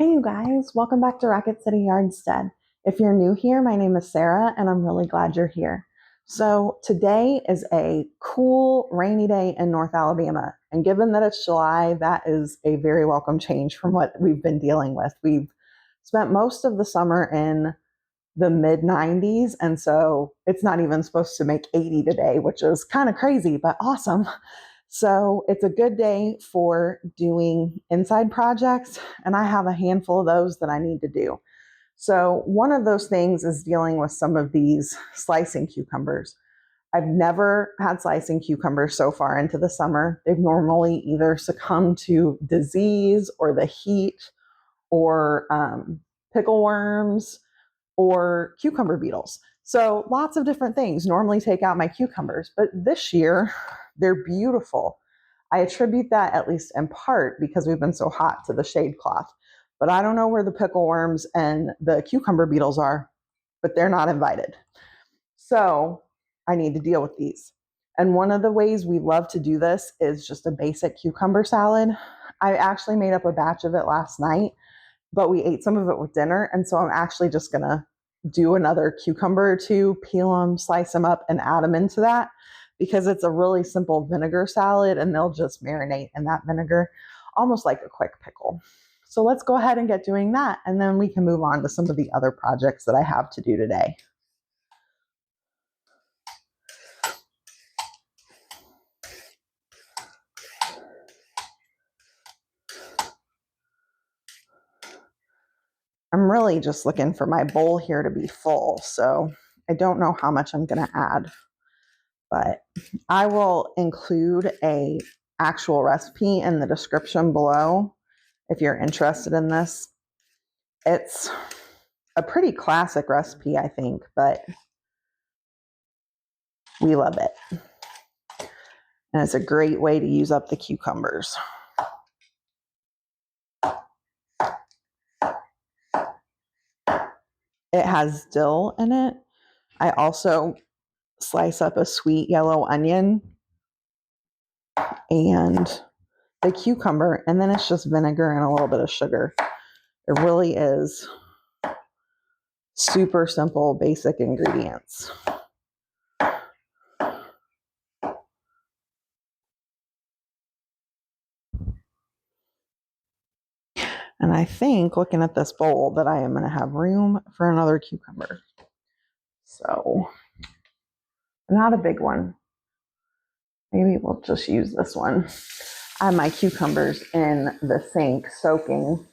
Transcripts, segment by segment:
Hey you guys, welcome back to Rocket City Yardstead. If you're new here, my name is Sarah and I'm really glad you're here. So today is a cool rainy day in North Alabama. And given that it's July, that is a very welcome change from what we've been dealing with. We've spent most of the summer in the mid 90s. And so it's not even supposed to make 80 today, which is kind of crazy, but awesome. So it's a good day for doing inside projects, and I have a handful of those that I need to do. So one of those things is dealing with some of these slicing cucumbers. I've never had slicing cucumbers so far into the summer. They've normally either succumbed to disease or the heat or pickle worms or cucumber beetles. So lots of different things normally take out my cucumbers, but this year they're beautiful. I attribute that, at least in part, because we've been so hot, to the shade cloth. But I don't know where the pickle worms and the cucumber beetles are, but they're not invited. So I need to deal with these. And one of the ways we love to do this is just a basic cucumber salad. I actually made up a batch of it last night, but we ate some of it with dinner. And so I'm actually just going to do another cucumber or two, peel them, slice them up, and add them into that because it's a really simple vinegar salad and they'll just marinate in that vinegar, almost like a quick pickle. So let's go ahead and get doing that. And then we can move on to some of the other projects that I have to do today. I'm really just looking for my bowl here to be full. So I don't know how much I'm going to add, but I will include a actual recipe in the description below if you're interested in this. It's a pretty classic recipe, I think, but we love it. And it's a great way to use up the cucumbers. It has dill in it. I also slice up a sweet yellow onion and the cucumber, and then it's just vinegar and a little bit of sugar. It really is super simple, basic ingredients. And I think, looking at this bowl, that I am going to have room for another cucumber. So, not a big one. Maybe we'll just use this one. I have my cucumbers in the sink soaking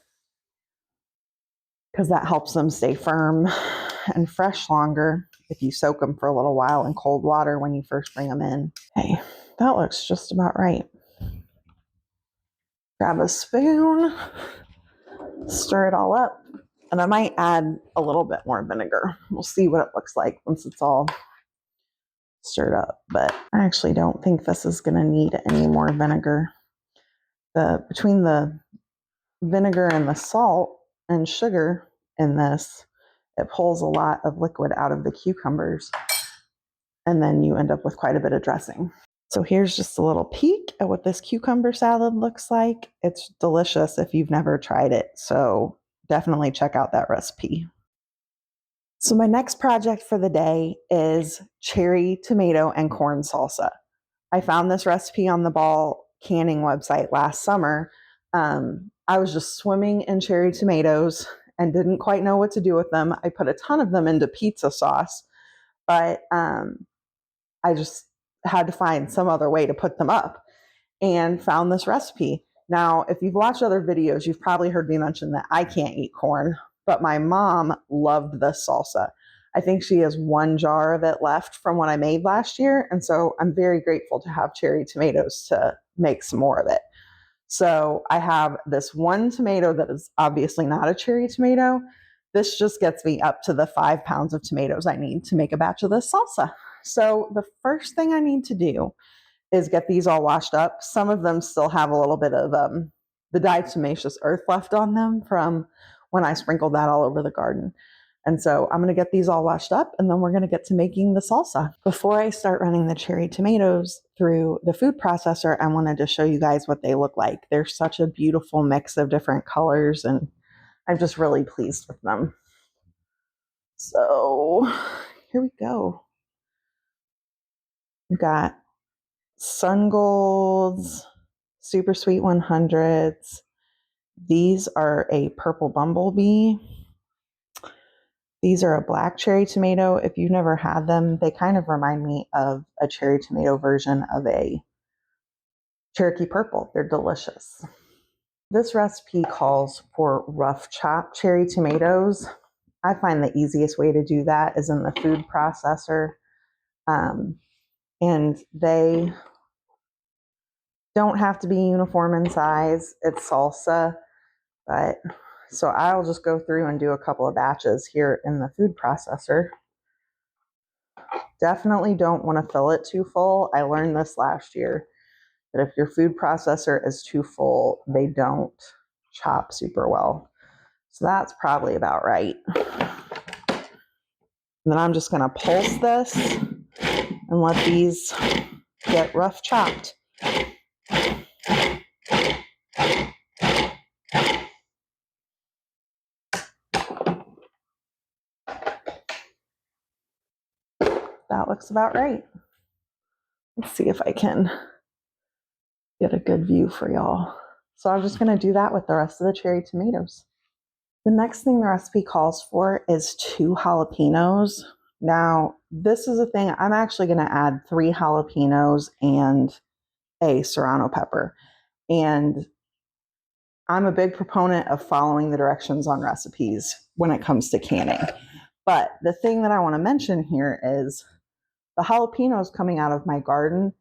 because that helps them stay firm and fresh longer if you soak them for a little while in cold water when you first bring them in. Okay, that looks just about right. Grab a spoon, stir it all up, and I might add a little bit more vinegar. We'll see what it looks like once it's all stirred up, but I actually don't think this is going to need any more vinegar. Between the vinegar and the salt and sugar in this, it pulls a lot of liquid out of the cucumbers, and then you end up with quite a bit of dressing. So here's just a little peek at what this cucumber salad looks like. It's delicious if you've never tried it, so definitely check out that recipe. So my next project for the day is cherry, tomato, and corn salsa. I found this recipe on the Ball canning website last summer. I was just swimming in cherry tomatoes and didn't quite know what to do with them. I put a ton of them into pizza sauce, but I just had to find some other way to put them up and found this recipe. Now, if you've watched other videos, you've probably heard me mention that I can't eat corn, but my mom loved this salsa. I think she has one jar of it left from what I made last year. And so I'm very grateful to have cherry tomatoes to make some more of it. So I have this one tomato that is obviously not a cherry tomato. This just gets me up to the 5 pounds of tomatoes I need to make a batch of this salsa. So the first thing I need to do is get these all washed up. Some of them still have a little bit of the diatomaceous earth left on them from when I sprinkled that all over the garden. And so I'm going to get these all washed up, and then we're going to get to making the salsa. Before I start running the cherry tomatoes through the food processor, I wanted to show you guys what they look like. They're such a beautiful mix of different colors and I'm just really pleased with them. So here we go. We've got Sun Golds, Super Sweet 100s. These are a purple bumblebee. These are a black cherry tomato. If you've never had them, they kind of remind me of a cherry tomato version of a Cherokee purple. They're delicious. This recipe calls for rough chopped cherry tomatoes. I find the easiest way to do that is in the food processor. And they don't have to be uniform in size. It's salsa, but so I'll just go through and do a couple of batches here in the food processor. Definitely don't want to fill it too full. I learned this last year, that if your food processor is too full, they don't chop super well. So that's probably about right. And then I'm just going to pulse this and let these get rough chopped. That looks about right. Let's see if I can get a good view for y'all. So I'm just going to do that with the rest of the cherry tomatoes. The next thing the recipe calls for is 2 jalapenos. Now, this is a thing, I'm actually going to add 3 jalapenos and a serrano pepper. And I'm a big proponent of following the directions on recipes when it comes to canning. But the thing that I want to mention here is the jalapenos coming out of my garden,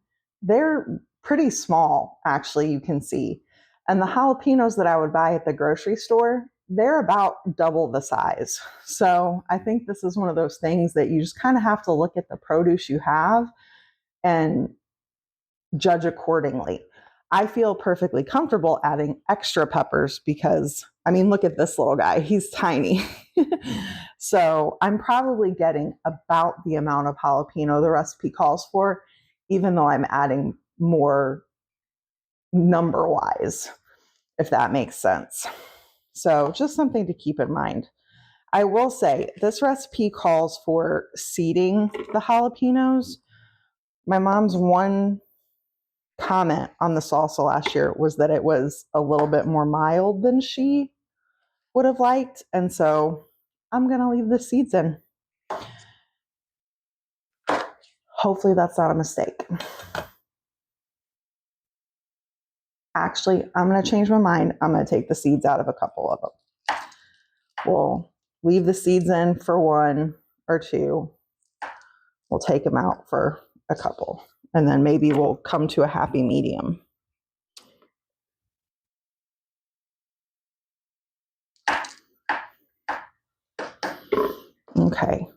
they're pretty small, actually, you can see. And the jalapenos that I would buy at the grocery store, they're about double the size. So I think this is one of those things that you just kind of have to look at the produce you have and judge accordingly. I feel perfectly comfortable adding extra peppers because, I mean, look at this little guy. He's tiny. So I'm probably getting about the amount of jalapeno the recipe calls for, even though I'm adding more number-wise, if that makes sense. So just something to keep in mind. I will say this recipe calls for seeding the jalapenos. My mom's one comment on the salsa last year was that it was a little bit more mild than she would have liked. And so I'm going to leave the seeds in. Hopefully that's not a mistake. Actually, I'm going to change my mind. I'm going to take the seeds out of a couple of them. We'll leave the seeds in for 1 or 2. We'll take them out for a couple. And then maybe we'll come to a happy medium. Okay.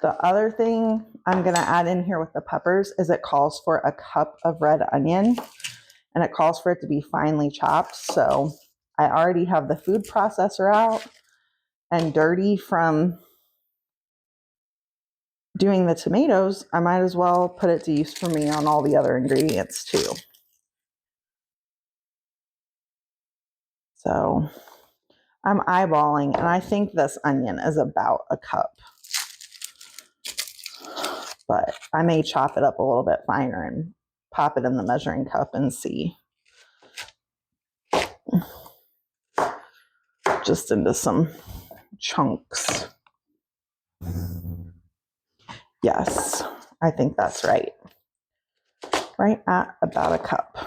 The other thing I'm going to add in here with the peppers is it calls for a cup of red onion, and it calls for it to be finely chopped. So I already have the food processor out and dirty from doing the tomatoes. I might as well put it to use for me on all the other ingredients too. So I'm eyeballing, and I think this onion is about a cup. But I may chop it up a little bit finer and pop it in the measuring cup and see. Just into some chunks. Yes, I think that's right. Right at about a cup.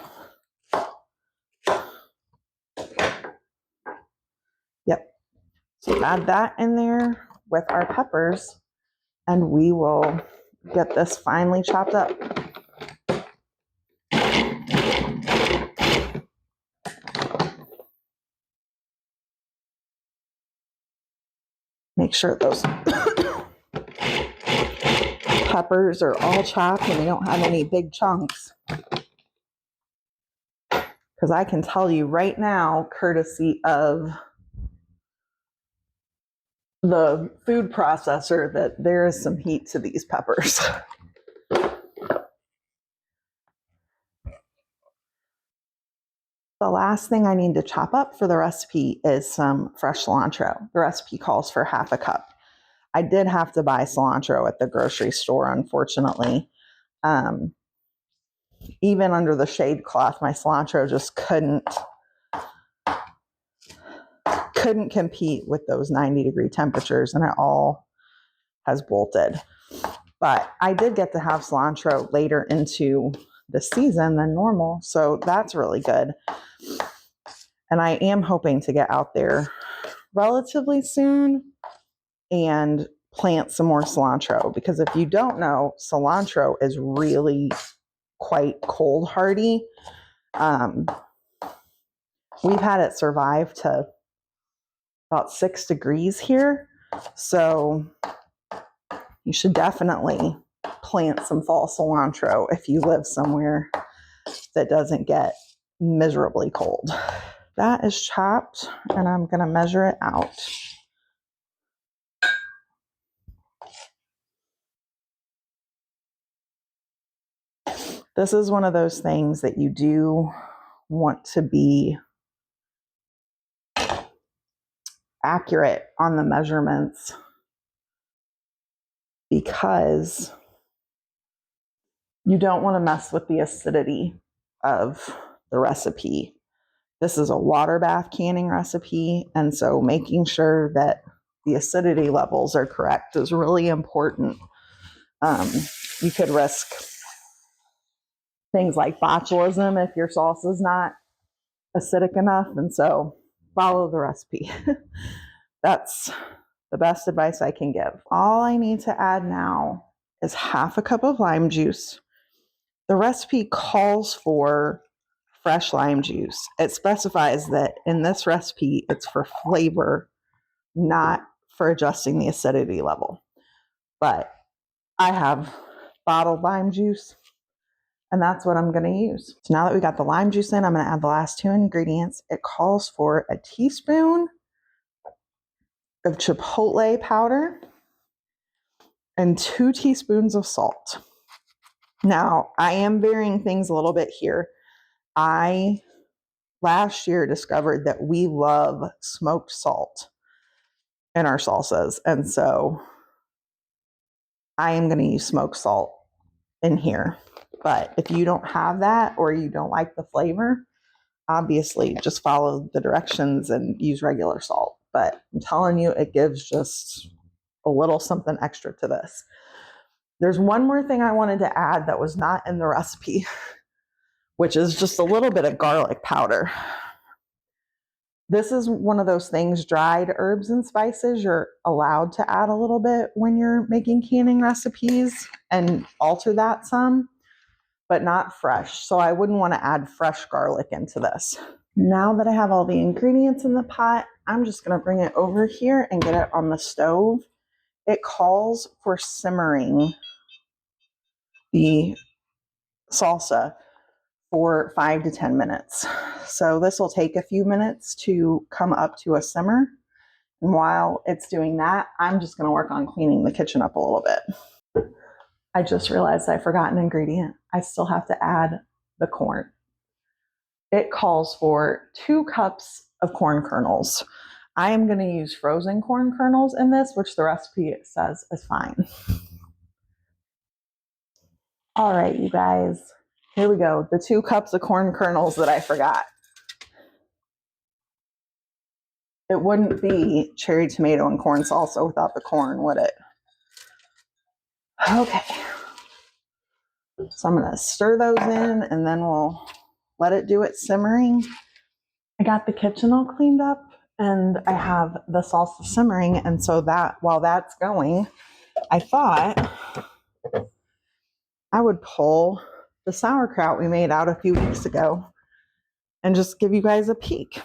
Yep. So add that in there with our peppers, and we will get this finely chopped up. Make sure those peppers are all chopped and we don't have any big chunks. Because I can tell you right now, courtesy of the food processor, that there is some heat to these peppers. The last thing I need to chop up for the recipe is some fresh cilantro. The recipe calls for half a cup. I did have to buy cilantro at the grocery store, unfortunately. Even under the shade cloth, my cilantro just couldn't compete with those 90-degree temperatures, and it all has bolted. But I did get to have cilantro later into the season than normal, so that's really good. And I am hoping to get out there relatively soon and plant some more cilantro, because if you don't know, cilantro is really quite cold hardy. We've had it survive to about 6 degrees here, so you should definitely plant some fall cilantro if you live somewhere that doesn't get miserably cold. That is chopped, and I'm going to measure it out. This is one of those things that you do want to be accurate on the measurements, because you don't want to mess with the acidity of the recipe. This is a water bath canning recipe, and so making sure that the acidity levels are correct is really important. You could risk things like botulism if your salsa is not acidic enough, and so follow the recipe. That's the best advice I can give. All I need to add now is half a cup of lime juice. The recipe calls for fresh lime juice. It specifies that in this recipe, it's for flavor, not for adjusting the acidity level. But I have bottled lime juice, and that's what I'm going to use. So now that we got the lime juice in, I'm going to add the last 2 ingredients. It calls for a teaspoon of chipotle powder and 2 teaspoons of salt. Now, I am varying things a little bit here. I last year discovered that we love smoked salt in our salsas, and so I am going to use smoked salt in here. But if you don't have that, or you don't like the flavor, obviously just follow the directions and use regular salt. But I'm telling you, it gives just a little something extra to this. There's one more thing I wanted to add that was not in the recipe, which is just a little bit of garlic powder. This is one of those things, dried herbs and spices, you're allowed to add a little bit when you're making canning recipes and alter that some, but not fresh. So I wouldn't want to add fresh garlic into this. Now that I have all the ingredients in the pot, I'm just going to bring it over here and get it on the stove. It calls for simmering the salsa for 5 to 10 minutes. So this will take a few minutes to come up to a simmer. And while it's doing that, I'm just going to work on cleaning the kitchen up a little bit. I just realized I forgot an ingredient. I still have to add the corn. It calls for 2 cups of corn kernels. I am going to use frozen corn kernels in this, which the recipe says is fine. All right, you guys, here we go. The 2 cups of corn kernels that I forgot. It wouldn't be cherry tomato and corn salsa without the corn, would it? Okay. So I'm going to stir those in, and then we'll let it do its simmering. I got the kitchen all cleaned up, and I have the salsa simmering. And so that while that's going, I thought I would pull the sauerkraut we made out a few weeks ago and just give you guys a peek.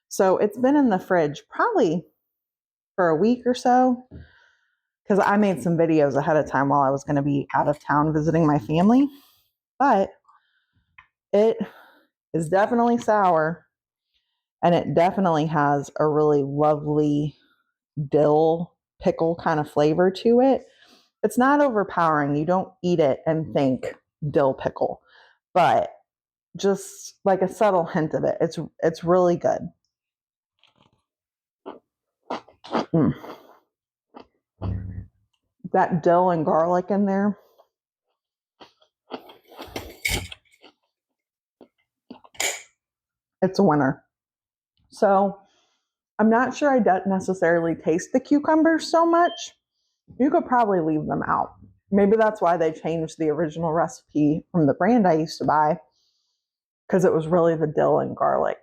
So it's been in the fridge probably for a week or so, because I made some videos ahead of time while I was going to be out of town visiting my family. But it is definitely sour, and it definitely has a really lovely dill pickle kind of flavor to it. It's not overpowering. You don't eat it and think dill pickle, but just like a subtle hint of it. It's really good. Mm. That dill and garlic in there. It's a winner. So I'm not sure I don't necessarily taste the cucumbers so much. You could probably leave them out. Maybe that's why they changed the original recipe from the brand I used to buy, because it was really the dill and garlic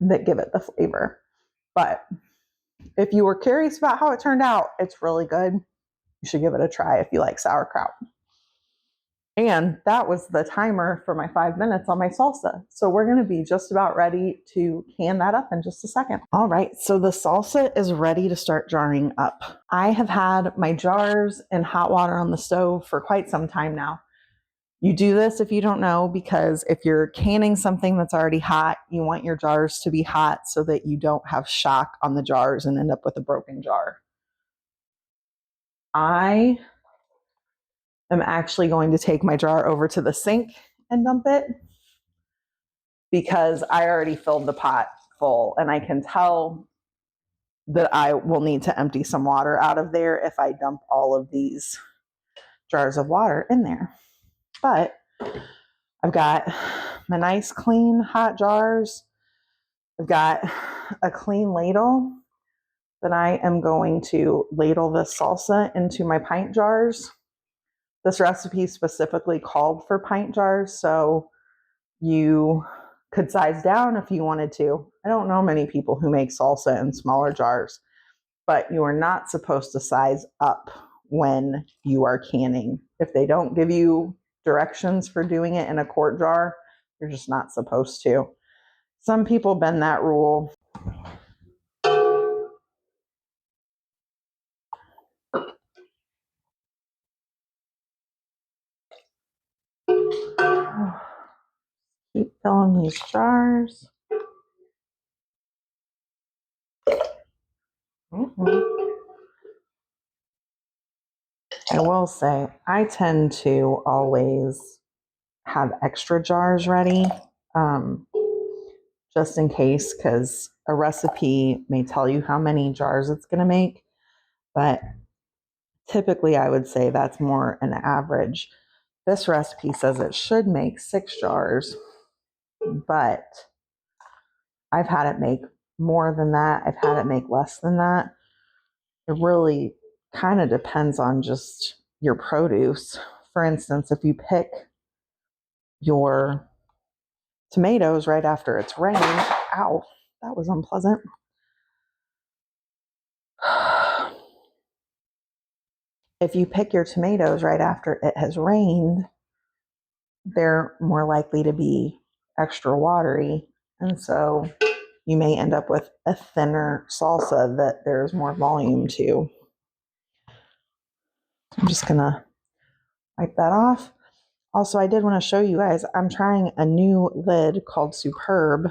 that give it the flavor. But if you were curious about how it turned out, it's really good. You should give it a try if you like sauerkraut. And that was the timer for my 5 minutes on my salsa. So we're going to be just about ready to can that up in just a second. All right, so the salsa is ready to start jarring up. I have had my jars in hot water on the stove for quite some time now. You do this if you don't know, because if you're canning something that's already hot, you want your jars to be hot so that you don't have shock on the jars and end up with a broken jar. I am actually going to take my jar over to the sink and dump it, because I already filled the pot full and I can tell that I will need to empty some water out of there if I dump all of these jars of water in there. But I've got my nice clean hot jars. I've got a clean ladle that I am going to ladle the salsa into my pint jars. This recipe specifically called for pint jars, so you could size down if you wanted to. I don't know many people who make salsa in smaller jars, but you are not supposed to size up when you are canning. If they don't give you directions for doing it in a quart jar, you're just not supposed to. Some people bend that rule. Keep filling these jars. I will say, I tend to always have extra jars ready, just in case, because a recipe may tell you how many jars it's going to make, but typically I would say that's more an average. This recipe says it should make 6 jars, but I've had it make more than that. I've had it make less than that. It really kind of depends on just your produce. For instance, if you pick your tomatoes right after it's rained, ow, that was unpleasant. If you pick your tomatoes right after it has rained, they're more likely to be extra watery. And so you may end up with a thinner salsa that there's more volume to. I'm just going to wipe that off. Also, I did want to show you guys, I'm trying a new lid called Superb.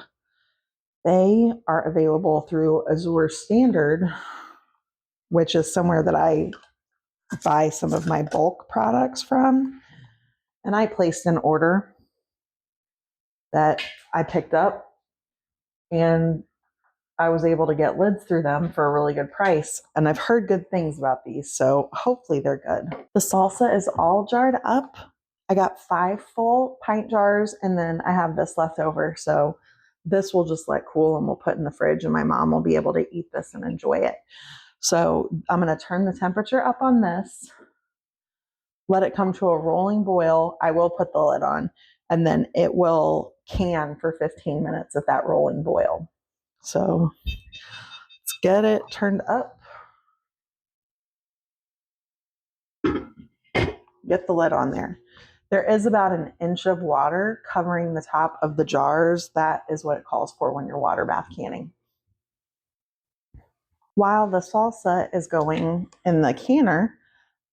They are available through Azure Standard, which is somewhere that I buy some of my bulk products from. And I placed an order that I picked up, and I was able to get lids through them for a really good price. And I've heard good things about these, so hopefully they're good. The salsa is all jarred up. I got 5 full pint jars, and then I have this left over. So this will just let cool and we'll put in the fridge, and my mom will be able to eat this and enjoy it. So I'm going to turn the temperature up on this, let it come to a rolling boil. I will put the lid on, and then it will can for 15 minutes at that rolling boil. So let's get it turned up. Get the lid on there. There is about an inch of water covering the top of the jars. That is what it calls for when you're water bath canning. While the salsa is going in the canner,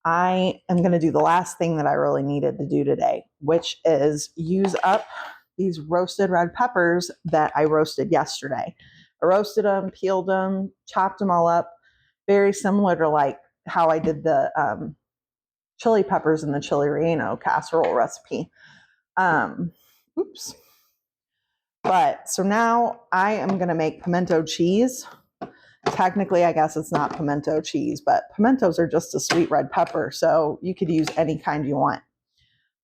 I am going to do the last thing that I really needed to do today, which is use up these roasted red peppers that I roasted yesterday. I roasted them, peeled them, chopped them all up, very similar to like how I did the chili peppers in the chili relleno casserole recipe. Oops. But so now I am going to make pimento cheese. Technically, I guess it's not pimento cheese, but pimentos are just a sweet red pepper. So you could use any kind you want.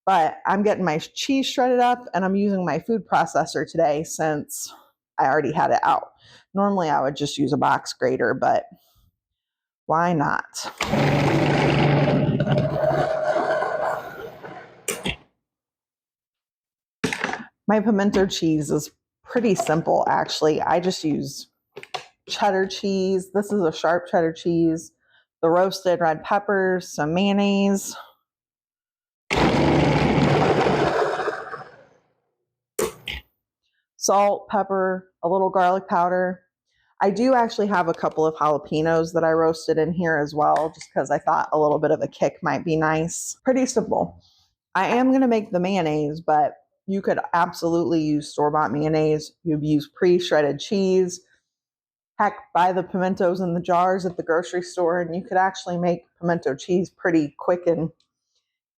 But I'm getting my cheese shredded up and I'm using my food processor today since I already had it out. Normally I would just use a box grater, but why not? My pimento cheese is pretty simple, actually. I just use cheddar cheese. This is a sharp cheddar cheese, the roasted red peppers, some mayonnaise, salt, pepper, a little garlic powder. I do actually have a couple of jalapenos that I roasted in here as well, just because I thought a little bit of a kick might be nice. Pretty simple. I am going to make the mayonnaise, but you could absolutely use store-bought mayonnaise. You'd use pre-shredded cheese. Heck, buy the pimentos in the jars at the grocery store, and you could actually make pimento cheese pretty quick and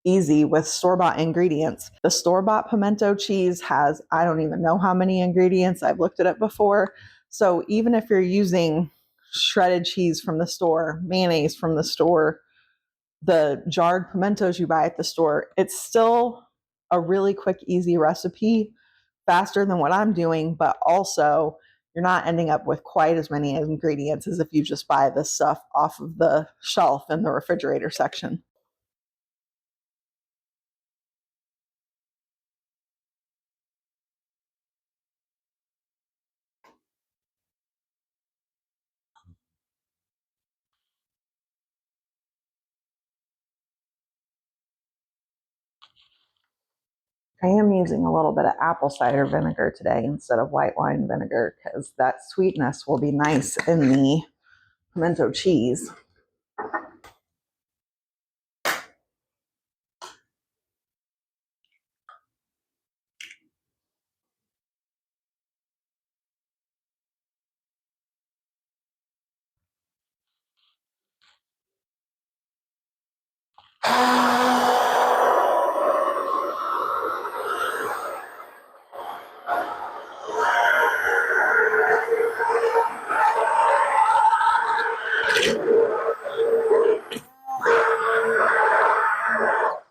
easy with store-bought ingredients. The store-bought pimento cheese has, I don't even know how many ingredients. I've looked at it before. So even if you're using shredded cheese from the store, mayonnaise from the store, the jarred pimentos you buy at the store, it's still a really quick, easy recipe, faster than what I'm doing, but also you're not ending up with quite as many ingredients as if you just buy this stuff off of the shelf in the refrigerator section. I am using a little bit of apple cider vinegar today instead of white wine vinegar because that sweetness will be nice in the pimento cheese.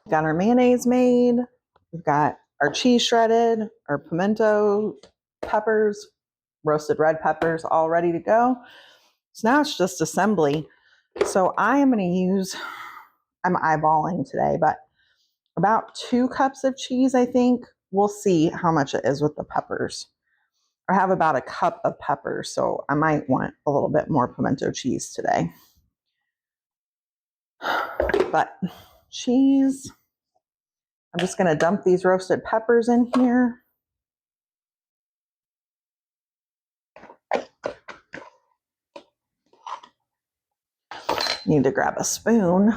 Got our mayonnaise made. We've got our cheese shredded, our pimento peppers, roasted red peppers all ready to go. So now it's just assembly. So I am going to use, I'm eyeballing today, but about 2 cups of cheese, I think. We'll see how much it is with the peppers. I have about a cup of peppers, so I might want a little bit more pimento cheese today. But cheese, I'm just going to dump these roasted peppers in here. Need to grab a spoon.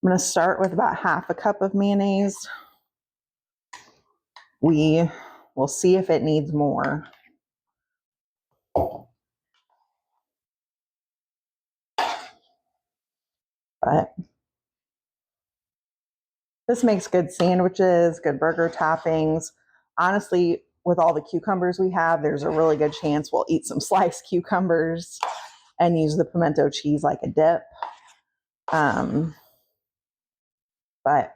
I'm going to start with about half a cup of mayonnaise. We will see if it needs more. But this makes good sandwiches, good burger toppings. Honestly, with all the cucumbers we have, there's a really good chance we'll eat some sliced cucumbers and use the pimento cheese like a dip. But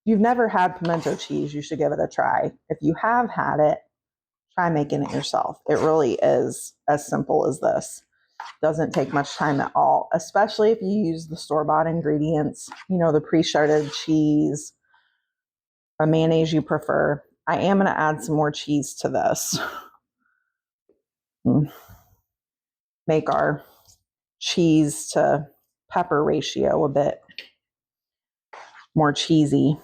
if you've never had pimento cheese, you should give it a try. If you have had it, try making it yourself. It really is as simple as this. Doesn't take much time at all, especially if you use the store-bought ingredients, you know, the pre-shredded cheese, a mayonnaise you prefer. I am going to add some more cheese to this. Make our cheese to pepper ratio a bit more cheesy.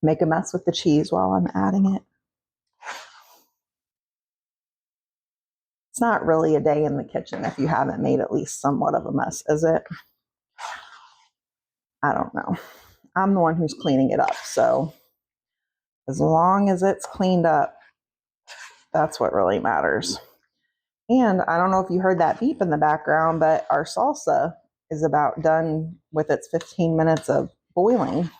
Make a mess with the cheese while I'm adding it. It's not really a day in the kitchen if you haven't made at least somewhat of a mess, is it? I don't know. I'm the one who's cleaning it up, so As long as it's cleaned up, that's what really matters. And I don't know if you heard that beep in the background, but our salsa is about done with its 15 minutes of boiling.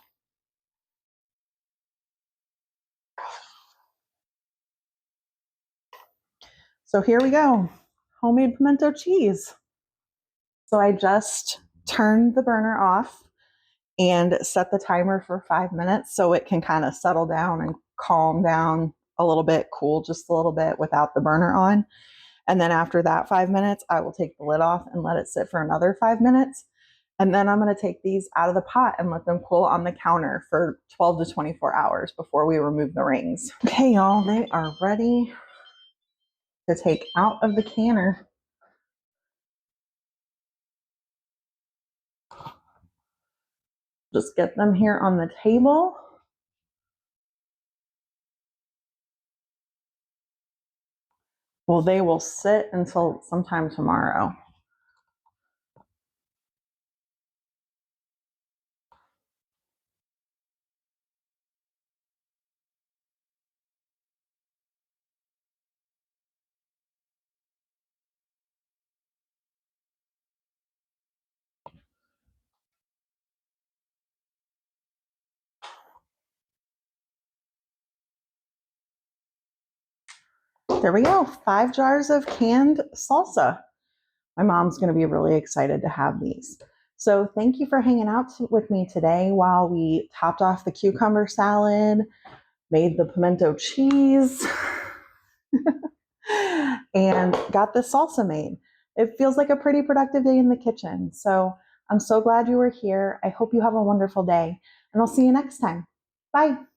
So here we go, homemade pimento cheese. So I just turned the burner off and set the timer for 5 minutes so it can kind of settle down and calm down a little bit, cool just a little bit without the burner on. And then after that 5 minutes, I will take the lid off and let it sit for another 5 minutes. And then I'm going to take these out of the pot and let them cool on the counter for 12 to 24 hours before we remove the rings. Okay, y'all, they are ready to take out of the canner. Just get them here on the table. Well, they will sit until sometime tomorrow. There we go, 5 jars of canned salsa. My mom's going to be really excited to have these. So thank you for hanging out with me today while we topped off the cucumber salad, made the pimento cheese, and got the salsa made. It feels like a pretty productive day in the kitchen. So I'm so glad you were here. I hope you have a wonderful day, and I'll see you next time. Bye.